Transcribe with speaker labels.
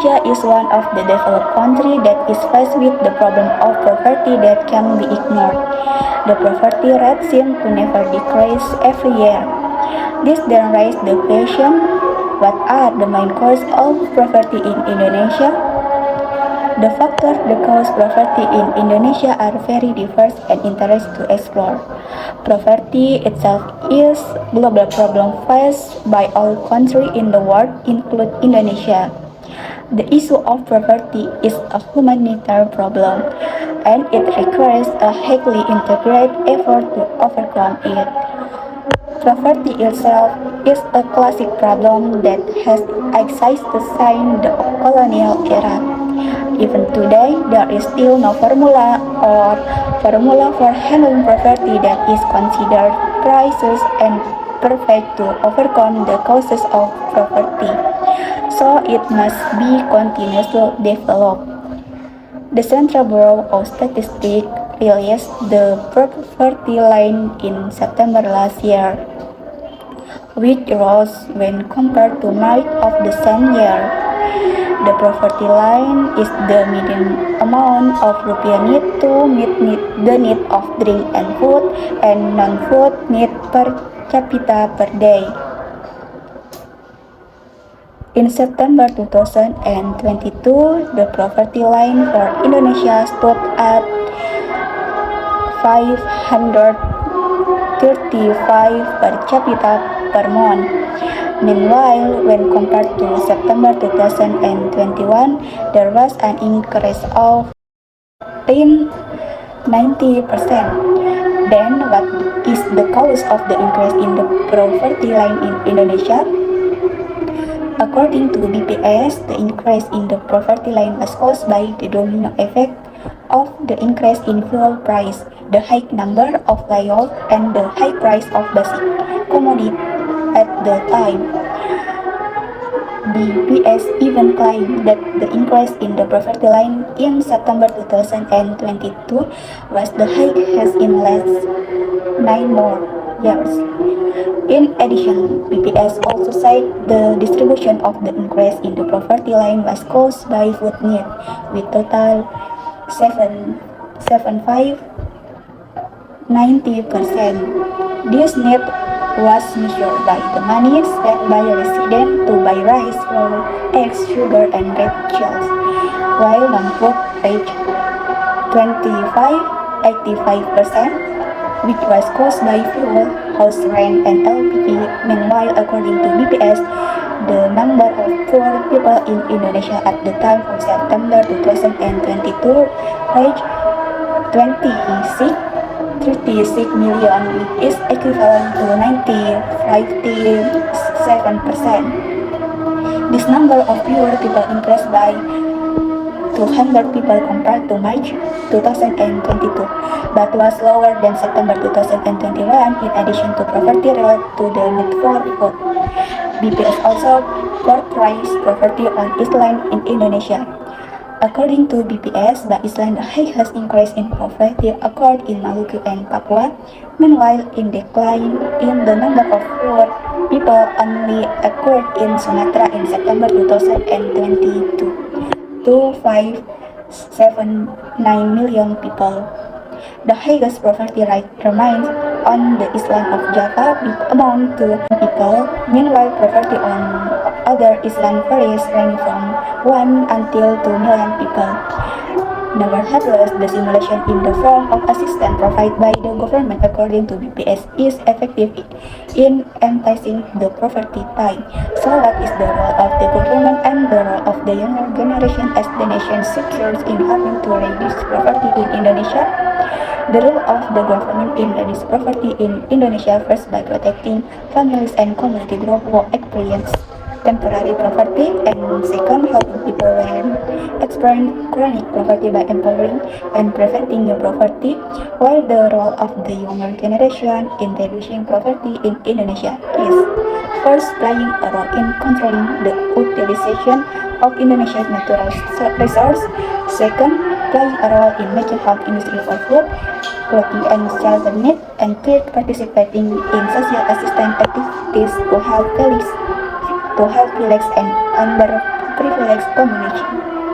Speaker 1: Indonesia is one of the developed countries that is faced with the problem of poverty that can be ignored. The poverty rate seems to never decrease every year. This then raises the question, what are the main causes of poverty in Indonesia? The factors that cause poverty in Indonesia are very diverse and interesting to explore. Poverty itself is a global problem faced by all countries in the world, including Indonesia. The issue of poverty is a humanitarian problem, and it requires a highly integrated effort to overcome it. Poverty itself is a classic problem that has existed since the colonial era. Even today, there is still no formula for handling poverty that is considered precise and perfect to overcome the causes of poverty. So it must be continuously developed. The Central Bureau of Statistics released the poverty line in September last year, which rose when compared to March of the same year. The poverty line is the median amount of rupiah need to meet the need of drink and food and non-food need per capita per day. In September 2022, the poverty line for Indonesia stood at 535 per capita per month. Meanwhile, when compared to September 2021, there was an increase of 90%. Then, what is the cause of the increase in the poverty line in Indonesia? According to BPS, the increase in the poverty line was caused by the domino effect of the increase in fuel price, the high number of layoffs, and the high price of basic commodities at the time. BPS even claimed that the increase in the poverty line in September 2022 was the highest in last 9 more years. In addition, BPS also said the distribution of the increase in the poverty line was caused by food need, with total 90%. This need was measured by the money spent by residents to buy rice, flour, eggs, sugar, and red shells, while non-food reached 85%, which was caused by fuel, house rent, and LPG. Meanwhile, according to BPS, the number of poor people in Indonesia at the time of September 2022 reached 36 million, which is equivalent to 57%. This number of poor people increased by 200 people compared to March 2022, but was lower than September 2021 in addition to poverty related to the need for food. BPS also portrays poverty on island in Indonesia. According to BPS, the island highest increase in poverty occurred in Maluku and Papua. Meanwhile, in decline in the number of poor people only occurred in Sumatra in September 2022 to 579 million people. The highest poverty rate remains on the island of Java with amount to people. Meanwhile, poverty on other island varies ranging from 1 until 2 million people. Nevertheless, the simulation in the form of assistance provided by the government according to BPS is effective in enticing the poverty time. So what is the role of the government and the role of the younger generation as the nation secures in helping to reduce poverty in Indonesia? The role of the government in reduce poverty in Indonesia, first by protecting families and community groups who experience temporary poverty, and second, helping people when experience chronic poverty by empowering and preventing new poverty, while the role of the younger generation in reducing poverty in Indonesia is first playing a role in controlling the utilization of Indonesia's natural resources, second, playing a role in making health industry for food, clothing and shelter needs, and third, participating in social assistance activities to help relax and privileged community.